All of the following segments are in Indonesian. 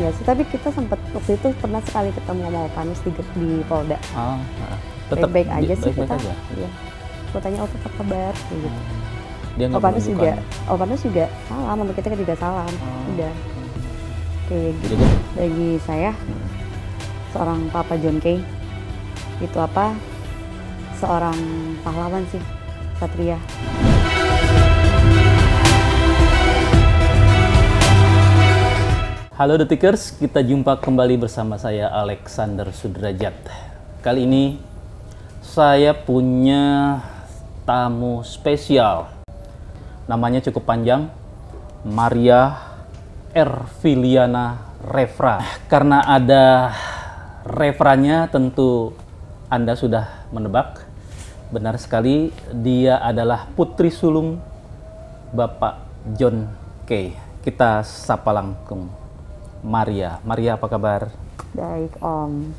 enggak sih, tapi kita sempat waktu itu pernah sekali ketemu sama Opanus di Polda. Tetap Baik-baik aja sih baik-baik kita. aja. Iya. Aku tanya apa kabar kayak gitu. Dia nggak Opanus menunjukkan. juga salam, sama kita juga salam. Udah. Kayak gitu. Jadi, Bagi saya seorang Papa John Kay itu apa? Seorang pahlawan sih, satria. halo Detikers, kita jumpa kembali bersama saya Alexander Sudrajat. Kali ini saya punya tamu spesial. Namanya cukup panjang, Maria Erviliana Refra. Karena ada Refranya tentu Anda sudah menebak. Benar sekali, dia adalah putri sulung Bapak John Kay. Kita sapa langsung Maria. Maria, apa kabar? Baik, Om.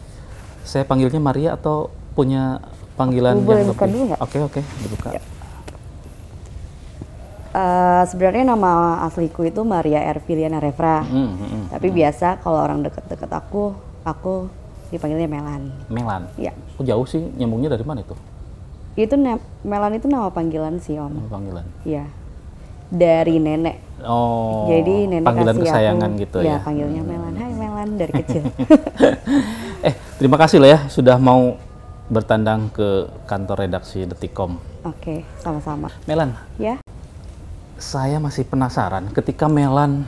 Saya panggilnya Maria atau punya panggilan Boleh yang buka lebih? dulu nggak? Oke, dibuka. Ya. Sebenarnya nama asliku itu Maria Erviliana Refra. Tapi biasa kalau orang deket-deket aku dipanggilnya Melan. Melan? Iya. Kok jauh sih? Nyambungnya dari mana itu? Itu Melan itu nama panggilan sih, Om. Nama panggilan? Iya. Dari nenek. Oh, Jadi nenek panggilan kasih kesayangan aku, gitu ya? Panggilnya Melan. Hai Melan, dari kecil. Terima kasih lah ya sudah mau bertandang ke kantor redaksi Detikcom. Oke, sama-sama. Melan, Ya. saya masih penasaran ketika Melan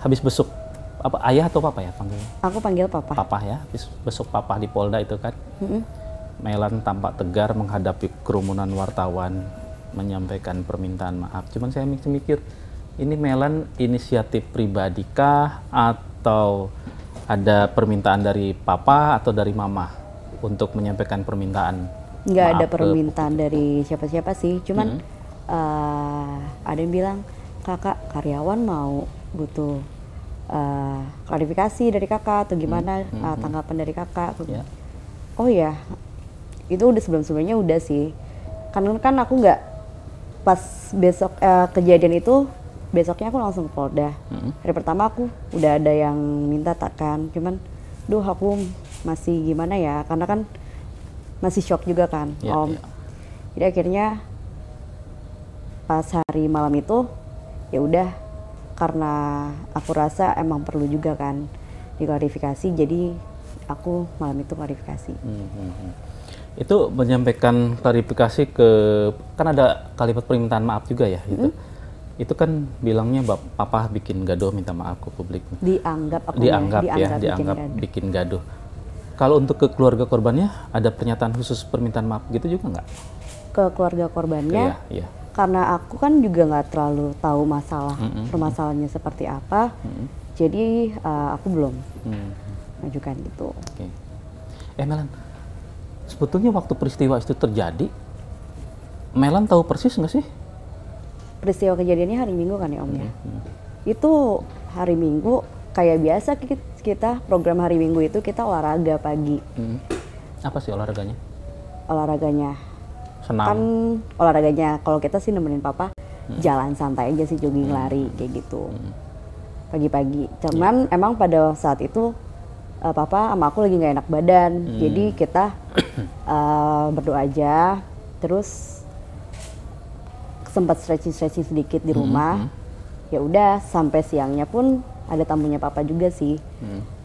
habis besuk, apa ayah atau papa ya panggilnya? Aku panggil Papa. Papa ya, habis besuk papa di Polda itu kan. Melan tampak tegar menghadapi kerumunan wartawan, menyampaikan permintaan maaf. Cuman saya mikir, ini Melan inisiatif pribadi kah atau ada permintaan dari papa atau dari mama untuk menyampaikan permintaan? Nggak maaf ada ke permintaan dari siapa-siapa sih. Cuman ada yang bilang, kakak karyawan mau butuh klarifikasi dari kakak atau gimana tanggapan dari kakak. Ya. Oh ya, itu udah sebelum-sebelumnya udah sih. Kan aku nggak pas besok kejadian itu, besoknya aku langsung ke Polda. Hari pertama aku udah ada yang minta takkan, cuman aku masih gimana ya, karena kan masih shock juga kan, Om. Jadi akhirnya pas hari malam itu ya udah, karena aku rasa emang perlu juga kan diklarifikasi, jadi aku malam itu klarifikasi. Itu menyampaikan klarifikasi ke, kan ada kalimat permintaan maaf juga ya gitu. Itu kan bilangnya papa bikin gaduh, minta maaf ke publik. Dianggap bikin gaduh. Kalau untuk ke keluarga korbannya ada pernyataan khusus permintaan maaf gitu juga nggak? Ke keluarga korbannya, Iya. karena aku kan juga nggak terlalu tahu permasalahannya seperti apa, jadi aku belum mengajukan gitu. Oke. Melan, sebetulnya waktu peristiwa itu terjadi, Melan tahu persis nggak sih? Peristiwa kejadiannya hari Minggu kan ya, Om ya? Itu hari Minggu, kayak biasa kita program hari Minggu itu kita olahraga pagi. Apa sih olahraganya? Olahraganya Senam? kan olahraganya, kalau kita sih nemenin papa jalan santai aja sih, jogging, lari kayak gitu pagi-pagi. Cuman emang pada saat itu papa sama aku lagi nggak enak badan, jadi kita berdoa aja, terus sempat stretching sedikit di rumah. Ya udah, sampai siangnya pun ada tamunya papa juga sih,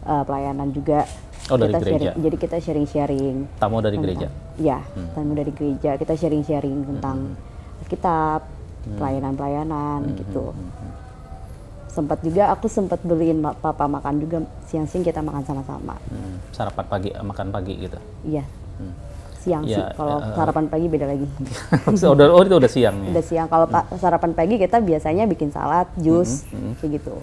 pelayanan juga. Oh, dari kita gereja? Jadi kita sharing-sharing. Tamu dari gereja? Ya, tamu dari gereja. Kita sharing-sharing tentang kitab, pelayanan-pelayanan gitu. Aku sempat beliin papa makan juga, siang-siang kita makan sama-sama. Sarapan pagi, makan pagi gitu? Iya, siang Ya, sih. Kalau sarapan pagi beda lagi. Itu udah siang ya? Udah siang. Kalau sarapan pagi kita biasanya bikin salad, jus, kayak gitu.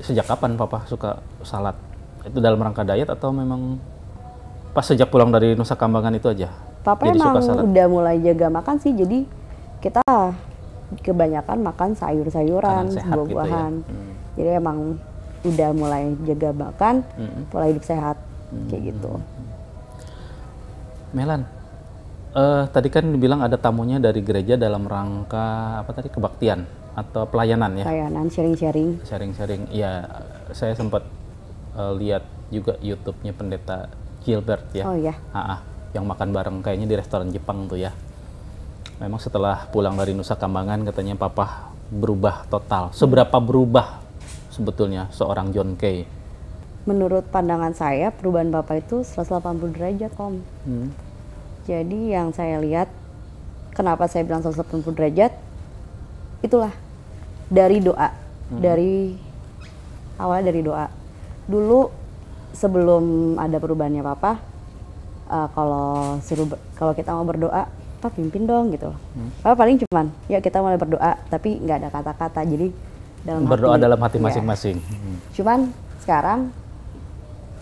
Sejak kapan papa suka salad? Itu dalam rangka diet atau memang pas sejak pulang dari Nusa Kambangan itu aja? Papa jadi emang suka salad? udah mulai jaga makan sih, jadi kita kebanyakan makan sayur-sayuran, buah-buahan. Gitu ya? Jadi emang udah mulai jaga makan, pola hidup sehat, kayak gitu. Melan, Tadi kan dibilang ada tamunya dari gereja dalam rangka apa tadi, kebaktian atau pelayanan ya? Pelayanan, sharing-sharing. Sharing-sharing. Ya, saya sempat lihat juga YouTube-nya Pendeta Gilbert ya. Oh iya. Yang makan bareng kayaknya di restoran Jepang tuh ya. Memang setelah pulang dari Nusa Kambangan katanya papa berubah total. Seberapa berubah sebetulnya seorang John Kay? Menurut pandangan saya, perubahan Bapak itu 180 derajat, Om. Jadi yang saya lihat, kenapa saya bilang 180 derajat, itulah dari doa. Dari awal dari doa. Dulu sebelum ada perubahannya Papa, kalau kita mau berdoa, Pak pimpin dong gitu. Papa paling cuman, ya kita mulai berdoa, tapi nggak ada kata-kata. Jadi berdoa dalam hati masing-masing. Cuman sekarang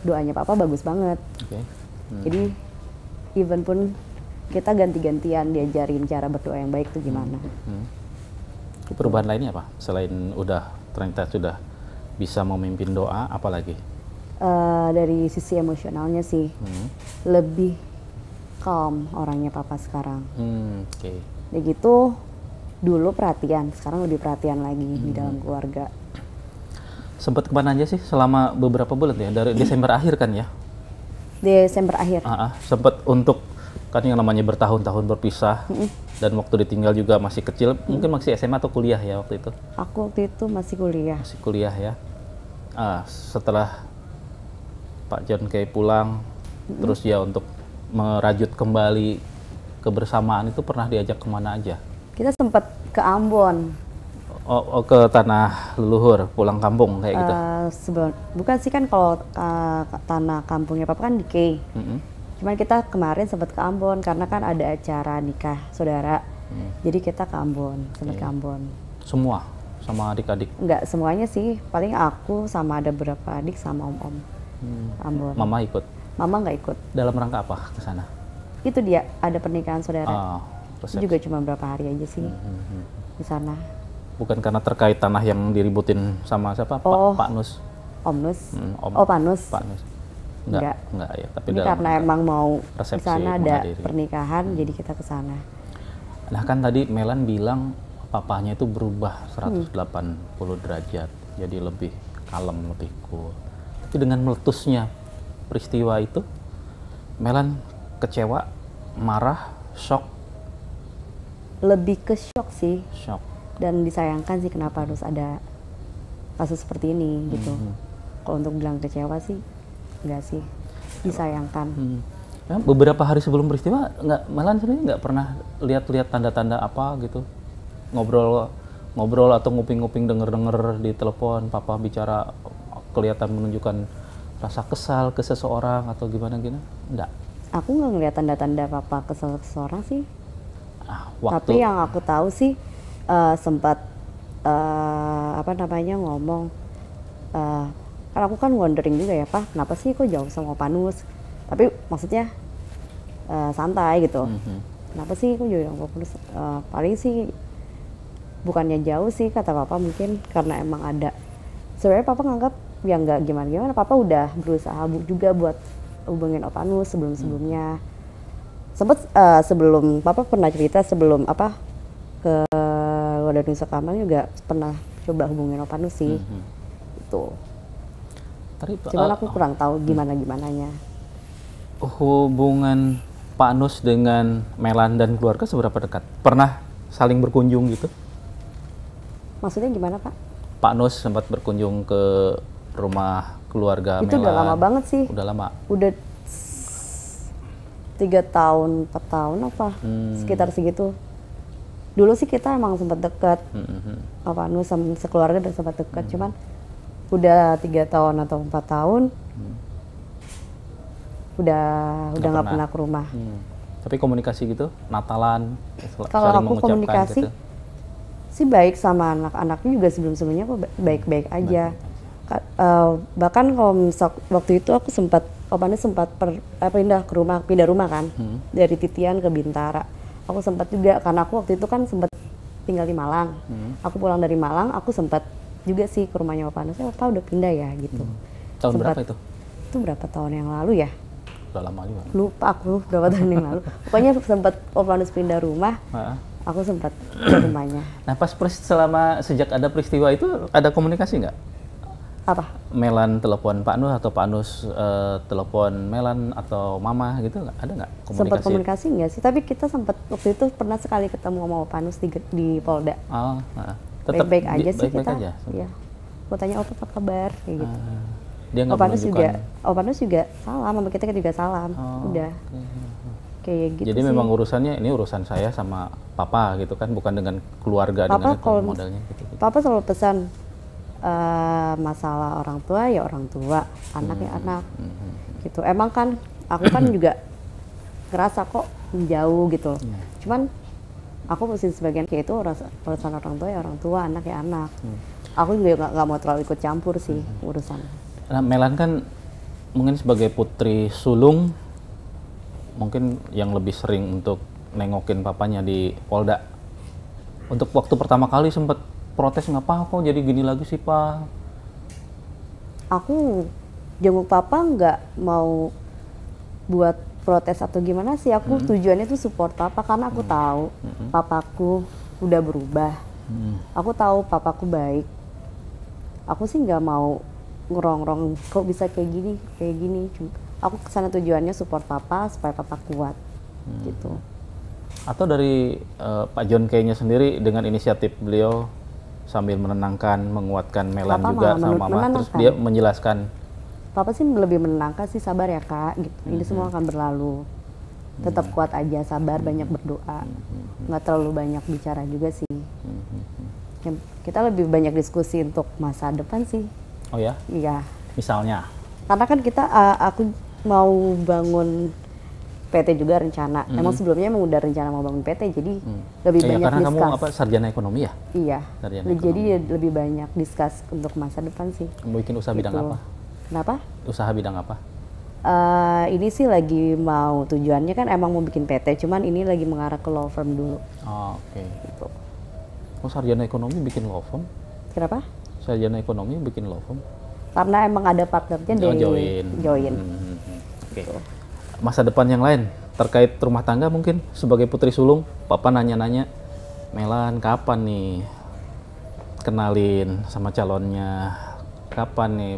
doanya Papa bagus banget. Jadi even pun kita ganti-gantian diajarin cara berdoa yang baik itu gimana. Perubahan lainnya apa? Selain ternyata sudah bisa memimpin doa, apalagi? Dari sisi emosionalnya sih, lebih calm orangnya Papa sekarang. Udah gitu, dulu perhatian, sekarang lebih perhatian lagi di dalam keluarga. Sempat kemana aja sih selama beberapa bulan ya? Dari Desember akhir kan ya? Desember akhir. Sempat untuk, kan yang namanya bertahun-tahun berpisah, dan waktu ditinggal juga masih kecil, mungkin masih SMA atau kuliah ya waktu itu? Aku waktu itu masih kuliah. Masih kuliah ya. Setelah Pak John Kay pulang, terus ya untuk merajut kembali kebersamaan itu pernah diajak kemana aja? Kita sempat ke Ambon. Ke tanah leluhur, pulang kampung kayak gitu? Bukan sih, kan kalau tanah kampungnya Papa kan di Kay. Cuman kita kemarin sempat ke Ambon karena kan ada acara nikah saudara. Jadi kita ke Ambon, sempat ke Ambon. Semua? Sama adik-adik? Enggak semuanya sih, paling aku sama ada beberapa adik sama om-om. Ambon. Mama ikut? Mama nggak ikut. Dalam rangka apa ke sana? Itu dia, ada pernikahan saudara. Itu juga cuma berapa hari aja sih di sana. Bukan karena terkait tanah yang diributin sama siapa? Pak Nus? Om Nus? Pak Nus? Pak Nus. Enggak ya. Tapi ini karena emang mau di sana ada menghadiri pernikahan, jadi kita ke sana. Nah kan tadi Melan bilang papahnya itu berubah 180 derajat, jadi lebih kalem, lebih cool. Tapi dengan meletusnya peristiwa itu, Melan kecewa, marah, shock? Lebih ke shock sih. Shock. Dan disayangkan sih kenapa harus ada kasus seperti ini gitu. Kalau untuk bilang kecewa sih enggak sih, disayangkan. Ya, beberapa hari sebelum peristiwa Melan sebenarnya nggak pernah lihat tanda-tanda apa gitu, ngobrol atau nguping-nguping denger di telepon Papa bicara kelihatan menunjukkan rasa kesal ke seseorang atau gimana? Enggak. Aku nggak ngeliat tanda-tanda Papa kesal ke seseorang sih. Tapi yang aku tahu sih sempat ngomong, kan aku kan wondering juga ya, Pak, kenapa sih kok jauh sama Pak Nus? Tapi maksudnya santai gitu. Kenapa sih kok jauh sama Pak Nus? Paling sih bukannya jauh sih kata Papa, mungkin karena emang ada. Sebenarnya Papa nganggap ya nggak gimana-gimana. Papa udah berusaha juga buat hubungin Opa Nus sebelum-sebelumnya. Sempet sebelum Papa pernah cerita sebelum ke Wadah Nusa Kambangan juga pernah coba hubungin Opa Nus sih. Itu. Cuman aku kurang tahu gimana-gimananya. Hubungan Pak Nus dengan Melan dan keluarga seberapa dekat? Pernah saling berkunjung gitu? Maksudnya gimana, Pak? Pak Nus sempat berkunjung ke rumah keluarga itu Melan. Udah lama banget sih. Udah lama? Udah 3 tahun, 4 tahun apa, sekitar segitu. Dulu sih kita emang sempat dekat. Pak Nus sama sekeluarga udah sempat dekat, cuman udah 3 tahun atau 4 tahun udah nggak pernah ke rumah. Tapi komunikasi gitu, Natalan, kalau aku komunikasi gitu sih baik sama anak-anaknya juga, sebelum-sebelumnya aku baik-baik aja. Bahkan kalau waktu itu aku sempat pindah rumah kan, dari Titian ke Bintara. Aku sempat juga, karena aku waktu itu kan sempat tinggal di Malang. Aku pulang dari Malang, aku sempat juga sih ke rumahnya Opa Nus. Opa udah pindah ya gitu. Tahun berapa itu? Itu berapa tahun yang lalu ya? udah lama juga. Lupa aku berapa tahun yang lalu. Pokoknya sempat Om Panus pindah rumah, aku sempat ke rumahnya. Nah pas sejak ada peristiwa itu ada komunikasi nggak? Apa? Melan telepon Pak Nus atau Pak Nus telepon Melan atau Mama gitu nggak? Ada nggak komunikasi? Sempat komunikasi nggak sih? Tapi kita sempat waktu itu pernah sekali ketemu sama Pak Nus di Polda. Oh, tetap baik-baik aja sih baik-baik kita. Aja. Iya. Aku tanya apa kabar kayak gitu. Dia nggak menunjukkan. Om Panus juga salam, sama kita juga salam. Udah. Kayak gitu. Jadi sih. memang urusannya ini urusan saya sama Papa gitu kan, bukan dengan keluarga Papa dengan modelnya gitu. Papa selalu pesan masalah orang tua ya orang tua, anak ya anak. Gitu. Emang kan aku kan juga ngerasa kok menjauh gitu. Cuman aku mesti sebagian kayak itu urusan orang tua ya orang tua, anak ya anak. Aku juga nggak mau terlalu ikut campur sih urusan. Nah, Melan kan mungkin sebagai putri sulung mungkin yang lebih sering untuk nengokin papanya di Polda. Untuk waktu pertama kali sempat protes, nggak apa kok jadi gini lagi sih Pak? Aku jenguk Papa nggak mau buat protes atau gimana sih. Aku tujuannya tuh support Papa karena aku tahu Papaku udah berubah. Aku tahu Papaku baik. Aku sih nggak mau ngerongrong kok bisa kayak gini. Aku kesana tujuannya support Papa supaya Papa kuat gitu. Atau dari Pak John Kay-nya sendiri dengan inisiatif beliau sambil menenangkan, menguatkan Melan Papa juga sama Mama, terus dia menjelaskan. Papa sih lebih menenangkan sih, sabar ya Kak gitu. Ini semua akan berlalu. Tetap kuat aja, sabar, banyak berdoa. Nggak terlalu banyak bicara juga sih. Kita lebih banyak diskusi untuk masa depan sih. Oh ya? Iya. Misalnya? Karena kan aku mau bangun PT juga rencana. Emang sebelumnya emang udah rencana mau bangun PT, jadi lebih banyak karena discuss. kamu sarjana ekonomi ya? Iya. Sarjana Jadi ekonomi. lebih banyak discuss untuk masa depan sih. Kamu bikin usaha bidang apa? Kenapa? Usaha bidang apa? Ini sih lagi mau, tujuannya kan emang mau bikin PT, cuman ini lagi mengarah ke law firm dulu. Oh, oke. Gitu. Oh, sarjana ekonomi bikin law firm? Kenapa? Sarjana ekonomi bikin law firm? Karena emang ada partnernya dari join. Oke. Masa depan yang lain terkait rumah tangga mungkin sebagai putri sulung, Papa nanya-nanya, Melan kapan nih kenalin sama calonnya? Kapan nih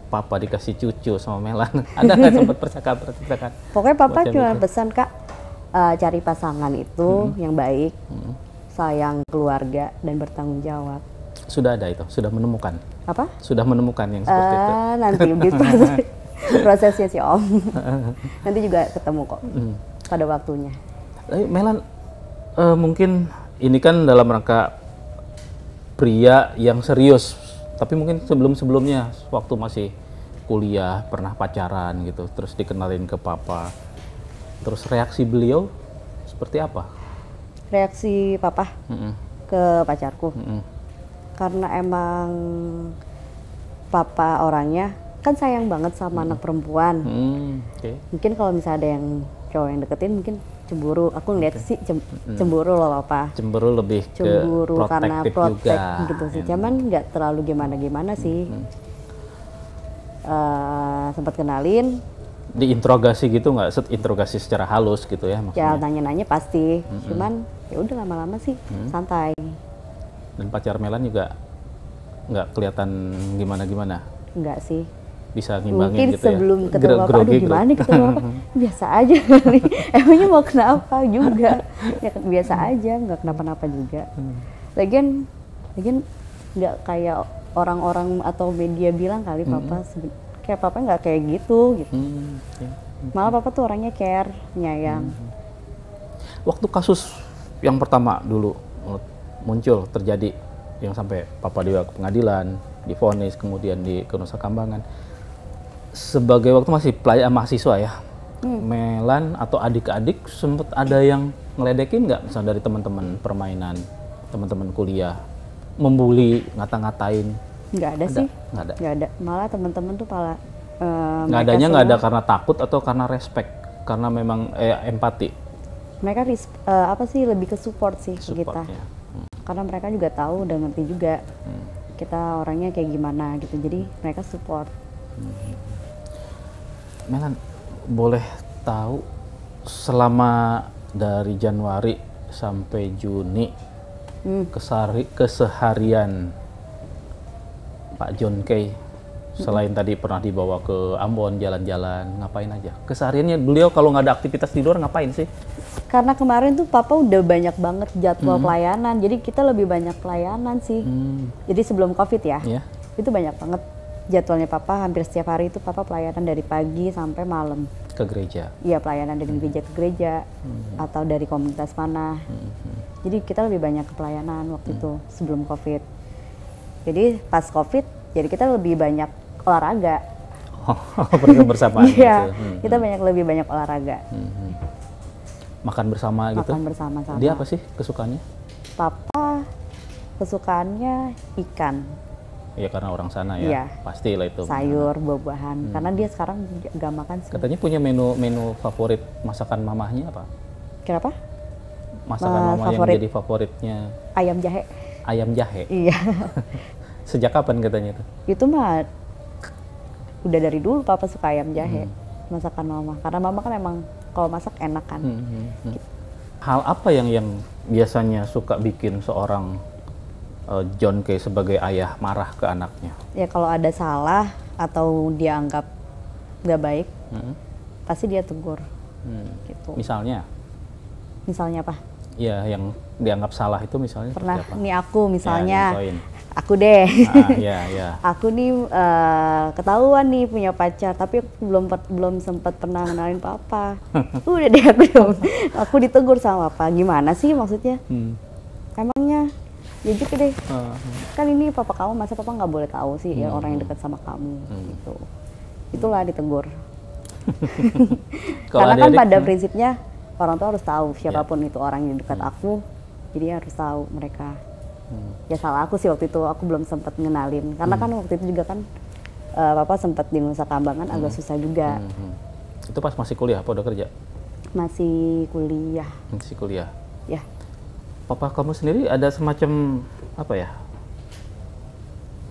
Papa dikasih cucu sama Melan? Ada nggak sempat percakapan? Pokoknya Papa cuma pesan Kak, cari pasangan itu yang baik, sayang keluarga dan bertanggung jawab. Sudah ada itu? Sudah menemukan? Apa? Sudah menemukan yang seperti itu? Nanti gitu prosesnya sih Om. Nanti juga ketemu kok pada waktunya. Melan, mungkin ini kan dalam rangka pria yang serius, tapi mungkin sebelumnya waktu masih kuliah pernah pacaran gitu, terus dikenalin ke Papa, terus reaksi beliau seperti apa? Reaksi Papa ke pacarku? Karena emang Papa orangnya kan sayang banget sama anak perempuan. Mungkin kalau misalnya ada yang cowok yang deketin mungkin cemburu. Aku ngeliat sih cemburu loh Papa. Cemburu lebih cemburu ke karena protektif juga. gitu sih. Cuman nggak terlalu gimana sih. Sempat kenalin. Diinterogasi gitu nggak? Interogasi secara halus gitu ya maksudnya? Ya nanya-nanya pasti. Cuman ya udah lama-lama sih santai. Dan pacar Melan juga nggak kelihatan gimana-gimana? Enggak sih. Bisa ngimbangin mungkin gitu ya? sebelum ketemu Bapak, aduh gitu. gimana ketemu Bapak? Biasa aja kali. Emangnya mau kenapa juga? Ya biasa aja, nggak kenapa-napa juga. Lagian nggak kayak orang-orang atau media bilang kali Papa, kayak Papa nggak kayak gitu. Malah Papa tuh orangnya care, nyayang. Waktu kasus yang pertama dulu muncul terjadi, yang sampai Papa dibawa ke pengadilan, divonis, kemudian ke Nusa Kambangan. Sebagai waktu masih mahasiswa ya, Melan atau adik-adik sempat ada yang ngeledekin nggak, misalnya dari teman-teman permainan, teman-teman kuliah, membuli, ngata-ngatain? Nggak ada sih. Nggak ada. Malah teman-teman tuh nggak adanya nggak ada karena takut atau karena respect, karena memang empati. Mereka lebih ke support sih kita. Karena mereka juga tahu dan ngerti juga kita orangnya kayak gimana gitu, jadi mereka support. Melan, boleh tahu selama dari Januari sampai Juni keseharian Pak John Kay selain tadi pernah dibawa ke Ambon jalan-jalan, ngapain aja? Kesehariannya beliau kalau nggak ada aktivitas di luar ngapain sih? Karena kemarin tuh Papa udah banyak banget jadwal pelayanan, jadi kita lebih banyak pelayanan sih. Jadi sebelum COVID ya, itu banyak banget jadwalnya Papa, hampir setiap hari itu Papa pelayanan dari pagi sampai malam. Ke gereja? Iya, pelayanan dari gereja ke gereja, atau dari komunitas mana. Jadi kita lebih banyak ke pelayanan waktu itu, sebelum COVID. Jadi pas COVID, jadi kita lebih banyak olahraga. Pergi bersama Iya, gitu. kita lebih banyak olahraga. Makan bersama gitu? Makan bersama-sama. Dia apa sih kesukaannya? Papa kesukaannya ikan. Ya karena orang sana ya, Iya. pasti lah itu. Sayur, buah-buahan. Karena dia sekarang nggak makan sih. Katanya punya menu favorit masakan mamahnya apa? Kenapa? Masakan mama yang jadi favoritnya Ayam jahe. ayam jahe. Iya. Sejak kapan katanya itu? Itu mah udah dari dulu Papa suka ayam jahe. Masakan mama. Karena mama kan emang kalau masak enak kan. Hal apa yang biasanya suka bikin seorang John Kay sebagai ayah marah ke anaknya? Ya kalau ada salah atau dia anggap nggak baik, pasti dia tegur. Gitu. Misalnya? Misalnya apa? Ya yang dianggap salah itu misalnya Pernah seperti apa? nih aku misalnya, Ya, contohin. aku deh. Ya. Aku nih ketahuan nih punya pacar, tapi aku belum sempat pernah kenalin Papa. Udah deh aku ditegur sama Papa. Gimana sih maksudnya? Emangnya ya gitu deh. Kan ini Papa kamu, masa Papa nggak boleh tahu sih ya orang yang dekat sama kamu gitu. Itulah ditegur. Karena kan pada prinsipnya orang tua harus tahu siapapun itu orang yang dekat aku, jadi harus tahu mereka. Ya salah aku sih waktu itu, aku belum sempat ngenalin. Karena kan waktu itu juga kan Papa sempat di Nusa Kambangan agak susah juga. Itu pas masih kuliah apa udah kerja? Masih kuliah. Masih kuliah. Ya. Papa kamu sendiri ada semacam apa ya?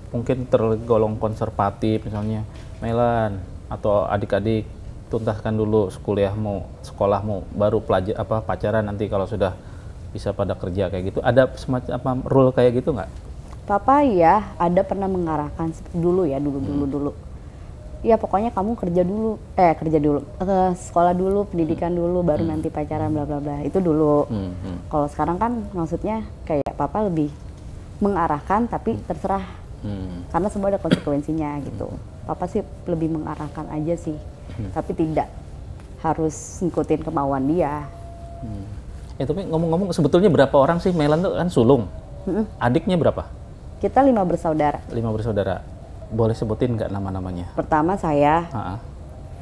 Mungkin tergolong konservatif misalnya, Melan atau adik-adik tuntaskan dulu sekolahmu, baru pacaran nanti kalau sudah bisa pada kerja kayak gitu. Ada semacam apa rule kayak gitu nggak? Papa ya ada pernah mengarahkan dulu ya, dulu. Ya pokoknya kamu kerja dulu, sekolah dulu, pendidikan dulu, baru nanti pacaran bla bla bla. Itu dulu. Kalau sekarang kan maksudnya kayak Papa lebih mengarahkan tapi terserah. Karena semua ada konsekuensinya gitu. Papa sih lebih mengarahkan aja sih. Tapi tidak harus ngikutin kemauan dia. Tapi ngomong-ngomong sebetulnya berapa orang sih? Melan tuh kan sulung. Adiknya berapa? Kita 5 bersaudara. 5 bersaudara. Boleh sebutin nggak nama-namanya? Pertama saya,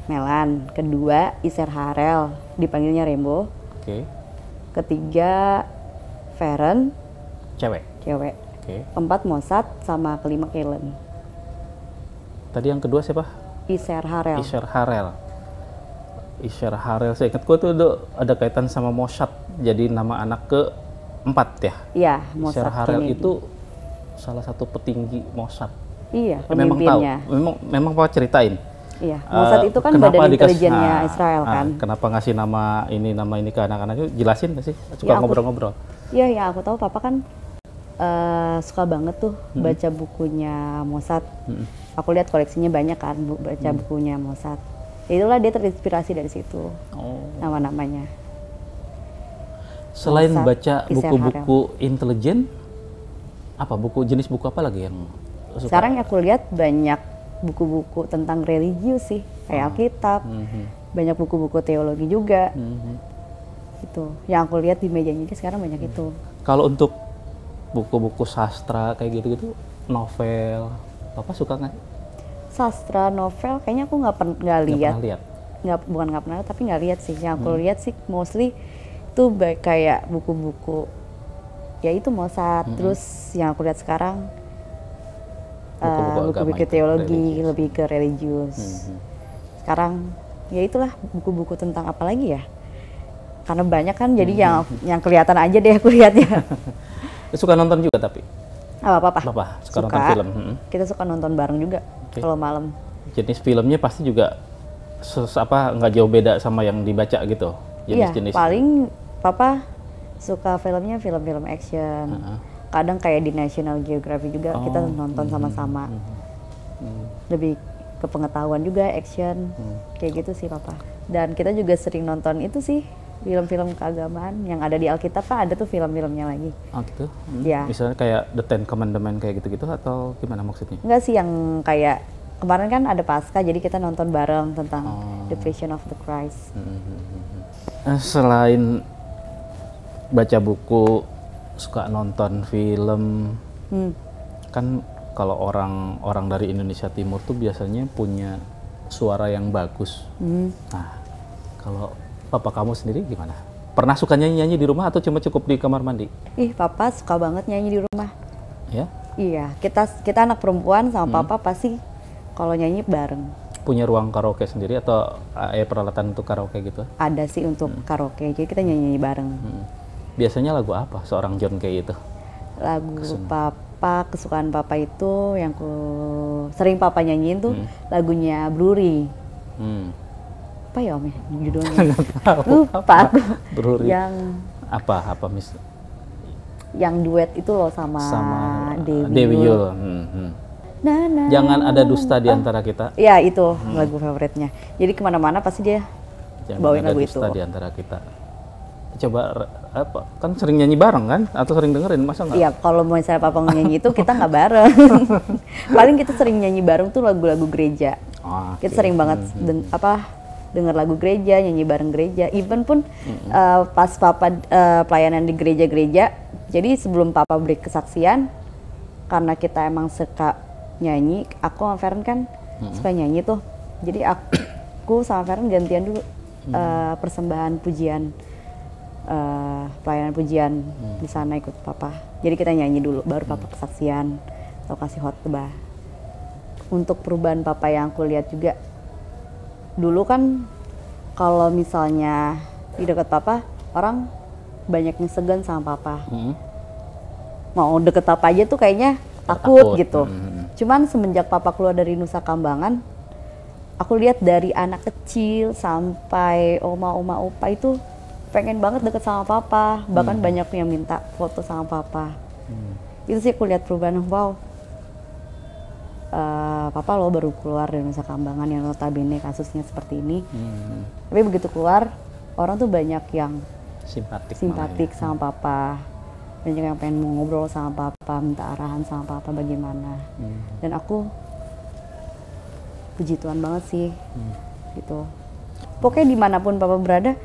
Melan. Kedua Iser Harel, dipanggilnya Rembo. Oke. Ketiga Feren, Cewek. Oke. Keempat Mosat, sama kelima Kellen. Tadi yang kedua siapa? Iser Harel. Iser Harel, saya ingat tuh ada kaitan sama Mossad, jadi nama anak ke-4 ya? Iya, Iser Mossad Harel Kennedy. itu salah satu petinggi Mossad. Iya, Memang tahu, pemimpinnya. memang Pak ceritain. Iya, Mossad itu kan badan intelijennya Israel kan. Kenapa ngasih nama ini ke anak-anaknya? Jelasin nggak sih? Suka Ya, ngobrol-ngobrol. Iya, ya aku tahu Papa kan suka banget tuh baca bukunya Mossad. Aku lihat koleksinya banyak kan, baca bukunya Mossad. Itulah dia terinspirasi dari situ. Nama-namanya. Selain Mossad, baca Iser buku-buku intelijen, jenis buku apa lagi yang suka? Sekarang aku lihat banyak buku-buku tentang religius sih, kayak Alkitab. Banyak buku-buku teologi juga. Gitu. Yang aku lihat di mejanya sekarang banyak itu. Kalau untuk buku-buku sastra kayak gitu-gitu, novel, Papa suka nggak? Sastra, novel, kayaknya aku nggak lihat. Bukan nggak pernah, tapi nggak lihat sih. Yang aku lihat sih mostly itu kayak buku-buku, ya itu Mossad. Terus yang aku lihat sekarang buku-buku teologi, lebih ke religius. Sekarang ya itulah buku-buku tentang apa lagi ya? Karena banyak kan, jadi yang kelihatan aja deh aku lihatnya. Suka nonton juga tapi? Papa Suka nonton film? Kita suka nonton bareng juga kalau malam. Jenis filmnya pasti juga nggak jauh beda sama yang dibaca gitu Iya, jenis-jenis. paling papa suka filmnya film-film action. Kadang kayak di National Geographic juga kita nonton sama-sama. Lebih ke pengetahuan juga action. Kayak gitu sih papa. Dan kita juga sering nonton itu sih film-film keagamaan yang ada di Alkitab, kan ada tuh film-filmnya lagi. Oh gitu. Ya. Misalnya kayak The Ten Commandment kayak gitu-gitu atau gimana maksudnya? Enggak sih, yang kayak kemarin kan ada Paskah, jadi kita nonton bareng tentang The Passion of the Christ. Selain baca buku, suka nonton film, kan kalau orang dari Indonesia Timur tuh biasanya punya suara yang bagus. Nah, kalau papa kamu sendiri gimana? Pernah suka nyanyi-nyanyi di rumah atau cuma cukup di kamar mandi? Ih, papa suka banget nyanyi di rumah. Ya? Iya, kita anak perempuan sama papa pasti kalau nyanyi bareng. Punya ruang karaoke sendiri atau peralatan untuk karaoke gitu? Ada sih untuk karaoke, jadi kita nyanyi bareng. Biasanya lagu apa seorang John Kay itu? Lagu papa, kesukaan papa itu yang sering papa nyanyiin tuh lagunya Blurry. Apa ya om ya judulnya? Lupa aku. Blurry. Yang apa mis? Yang duet itu loh sama Dewi Yull. Jangan ada dusta di antara kita. Ya itu lagu favoritnya. Jadi kemana-mana pasti dia bawain lagu itu. Jangan ada dusta di antara kita. Coba kan sering nyanyi bareng kan? Atau sering dengerin, masa nggak? Iya, kalau misalnya papa nyanyi itu kita nggak bareng. Paling kita sering nyanyi bareng tuh lagu-lagu gereja. Kita sering banget denger lagu gereja, nyanyi bareng gereja. Even pun pas papa pelayanan di gereja-gereja, jadi sebelum papa beri kesaksian, karena kita emang suka nyanyi, aku sama Feren kan suka nyanyi tuh. Jadi aku sama Feren gantian dulu persembahan pujian, pelayanan pujian di sana ikut papa. Jadi kita nyanyi dulu, baru papa kesaksian atau kasih khotbah. Untuk perubahan papa yang aku lihat juga, dulu kan kalau misalnya di dekat papa, orang banyak yang segan sama papa. Mau deket papa aja tuh kayaknya takut gitu. Cuman semenjak papa keluar dari Nusa Kambangan, aku lihat dari anak kecil sampai oma opa itu pengen banget deket sama papa. Bahkan banyak yang minta foto sama papa. Itu sih aku lihat perubahan, wow. Papa lo baru keluar dari Nusa Kambangan yang notabene kasusnya seperti ini. Tapi begitu keluar, orang tuh banyak yang simpatik sama papa. Banyak yang pengen ngobrol sama papa, minta arahan sama papa bagaimana. Dan aku puji Tuhan banget sih, gitu. Pokoknya dimanapun papa berada,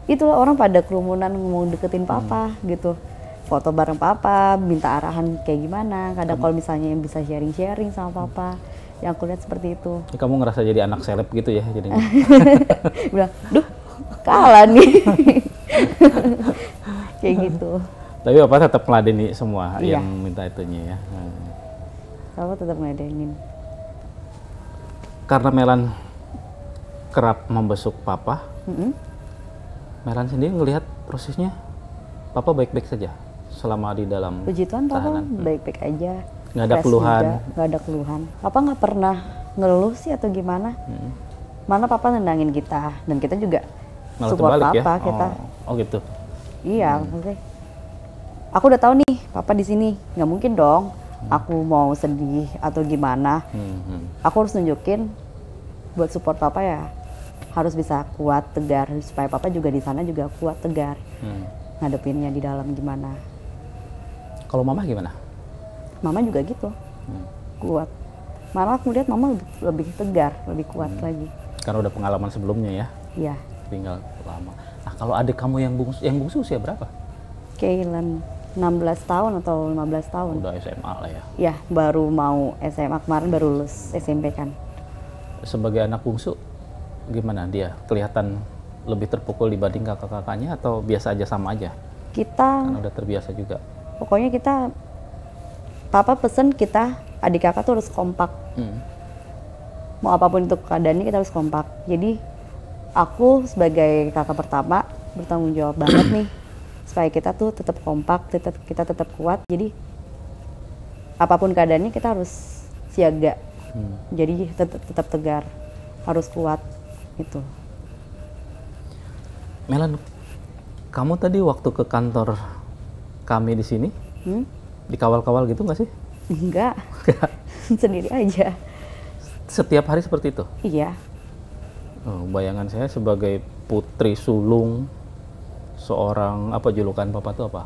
itulah orang pada kerumunan mau deketin papa, gitu. Foto bareng papa, minta arahan kayak gimana. Kadang kalau misalnya yang bisa sharing-sharing sama papa, yang aku lihat seperti itu. Kamu ngerasa jadi anak seleb gitu ya jadinya? Bilang, duh kalah nih. Kayak gitu. Tapi papa tetap meladeni semua yang minta itunya ya? Papa tetap ngeladenin. Karena Melan kerap membesuk papa, Melan sendiri ngelihat prosesnya, papa baik-baik saja selama di dalam puji Tuhan papa tahanan. Baik-baik aja. Nggak ada keluhan? Nggak ada keluhan. Papa nggak pernah ngeluh sih atau gimana. Mana papa nendangin kita, dan kita juga Malah support terbalik papa ya? kita. Oh gitu. Iya, maksudnya aku udah tahu nih papa di sini, nggak mungkin dong aku mau sedih atau gimana. Aku harus nunjukin buat support papa ya harus bisa kuat, tegar, supaya papa juga di sana juga kuat, tegar. Ngadepinnya di dalam gimana. Kalau mama gimana? Mama juga gitu, kuat. Malah aku lihat mama lebih tegar, lebih kuat lagi. Karena udah pengalaman sebelumnya ya? Iya. Tinggal lama. Nah kalau adik kamu yang bungsu usia berapa? Kaylan 16 tahun atau 15 tahun. Udah SMA lah ya? Ya, baru mau SMA, kemarin baru lulus SMP kan. Sebagai anak bungsu, gimana dia? Kelihatan lebih terpukul dibanding kakak-kakaknya atau biasa aja sama aja? Kita, kan udah terbiasa juga. Pokoknya kita, papa pesen kita, adik kakak tuh harus kompak. Mau apapun itu keadaannya kita harus kompak. Jadi aku sebagai kakak pertama bertanggung jawab banget nih supaya kita tuh tetap kompak, kita tetap kuat. Jadi apapun keadaannya kita harus siaga. Jadi tetap tegar. harus kuat gitu. Melan, kamu tadi waktu ke kantor kami di sini dikawal-kawal gitu nggak sih? Enggak, sendiri aja. Setiap hari seperti itu? Iya. Oh, bayangan saya sebagai putri sulung seorang, apa julukan papa tuh apa?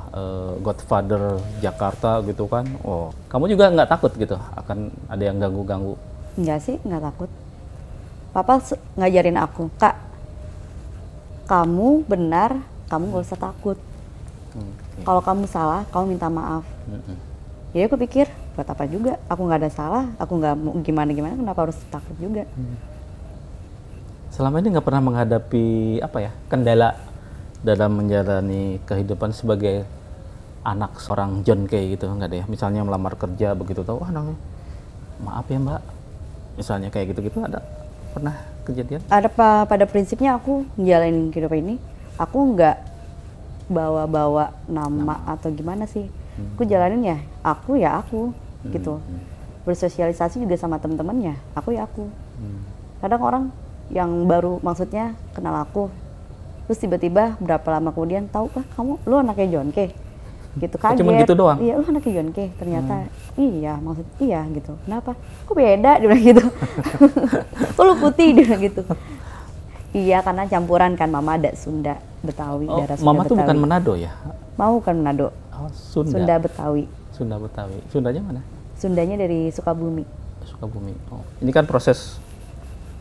Godfather Jakarta gitu kan. Oh, kamu juga nggak takut gitu akan ada yang ganggu-ganggu? Enggak sih, nggak takut. Papa ngajarin aku, Kak, kamu benar, kamu gak usah takut. Kalau kamu salah, kamu minta maaf. Jadi aku pikir, buat apa juga? Aku nggak ada salah, aku nggak mau gimana-gimana, kenapa harus takut juga? Selama ini nggak pernah menghadapi apa ya, kendala dalam menjalani kehidupan sebagai anak seorang John Kay gitu, nggak deh? Misalnya melamar kerja begitu tahu, wah namanya, maaf ya Mbak, misalnya kayak gitu-gitu ada pernah kejadian? Ada pada prinsipnya aku menjalani kehidupan ini, aku nggak bawa-bawa nama atau gimana sih. Aku jalanin ya aku gitu. Bersosialisasi juga sama temen-temennya, aku ya aku. Kadang orang yang baru maksudnya kenal aku, terus tiba-tiba berapa lama kemudian tahu, kamu lu anaknya John Kay gitu, kaget. Cuma gitu doang? Iya, lu anaknya John Kay, ternyata iya, maksud iya gitu. Kenapa? Kok beda, dia bilang gitu. Kok lu putih, dia bilang gitu. Iya, karena campuran kan, mama ada Sunda Betawi, darah Sunda mama Betawi. tuh bukan Manado ya? Mau kan Manado. Oh, Sunda. Sunda Betawi. Sunda Betawi. Sundanya mana? Sundanya dari Sukabumi. Sukabumi. Oh, ini kan proses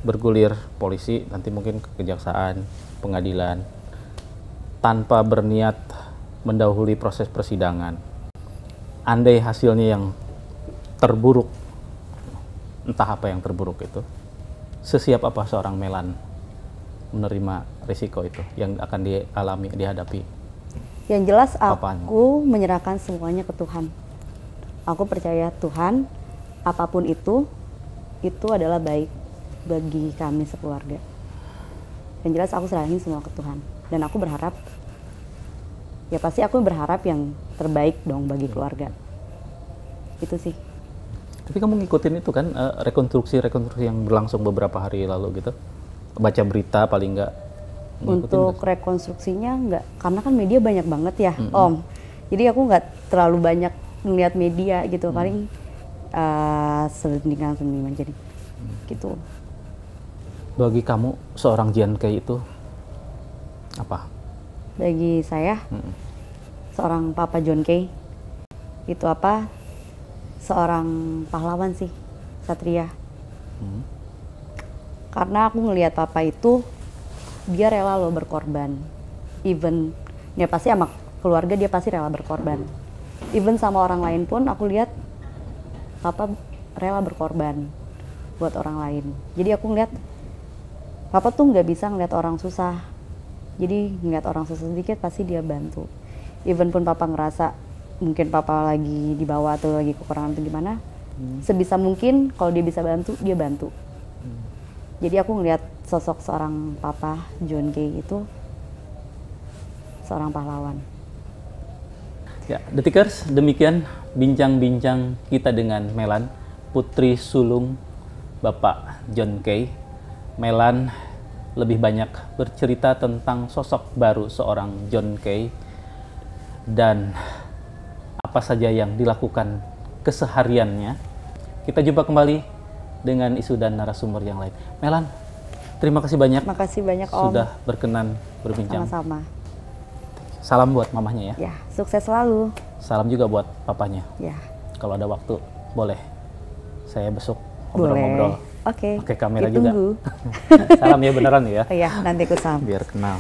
bergulir polisi, nanti mungkin ke kejaksaan, pengadilan, tanpa berniat mendahului proses persidangan. Andai hasilnya yang terburuk, entah apa yang terburuk itu, sesiap apa seorang Melan menerima risiko itu yang akan dihadapi? Yang jelas Papanya. aku menyerahkan semuanya ke Tuhan. Aku percaya Tuhan, apapun itu adalah baik bagi kami sekeluarga. Yang jelas aku serahin semua ke Tuhan. Dan aku berharap, ya pasti aku berharap yang terbaik dong bagi keluarga. Itu sih. Tapi kamu ngikutin itu kan, rekonstruksi yang berlangsung beberapa hari lalu gitu? Baca berita paling nggak? Untuk rekonstruksinya enggak, karena kan media banyak banget ya, Om. Jadi aku nggak terlalu banyak melihat media gitu, paling selintingan jadi gitu. Bagi kamu seorang John Kay itu apa? Bagi saya seorang Papa John Kay itu apa? Seorang pahlawan sih, satria. Karena aku ngelihat Papa itu dia rela loh berkorban. Even ya pasti sama keluarga dia pasti rela berkorban. Even sama orang lain pun aku lihat Papa rela berkorban buat orang lain. Jadi aku ngeliat Papa tuh nggak bisa ngeliat orang susah. Jadi ngeliat orang susah sedikit pasti dia bantu. Even pun Papa ngerasa mungkin Papa lagi di bawah atau lagi kekurangan atau gimana, sebisa mungkin kalau dia bisa bantu, dia bantu. Jadi aku ngeliat sosok seorang Papa John Kay itu seorang pahlawan. Ya, Detikers, demikian bincang-bincang kita dengan Melan, putri sulung Bapak John Kay. Melan lebih banyak bercerita tentang sosok baru seorang John Kay dan apa saja yang dilakukan kesehariannya. Kita jumpa kembali dengan isu dan narasumber yang lain. Melan, terima kasih banyak. Makasih banyak Om. Sudah berkenan berbincang. Sama-sama. Salam buat mamahnya ya. Ya, sukses selalu. Salam juga buat papanya. Ya. Kalau ada waktu, boleh saya besok Boleh. ngobrol-ngobrol. Oke. Pakai kamera Ditunggu. juga. Salam ya beneran ya. Iya, nanti ku salam. Biar kenal.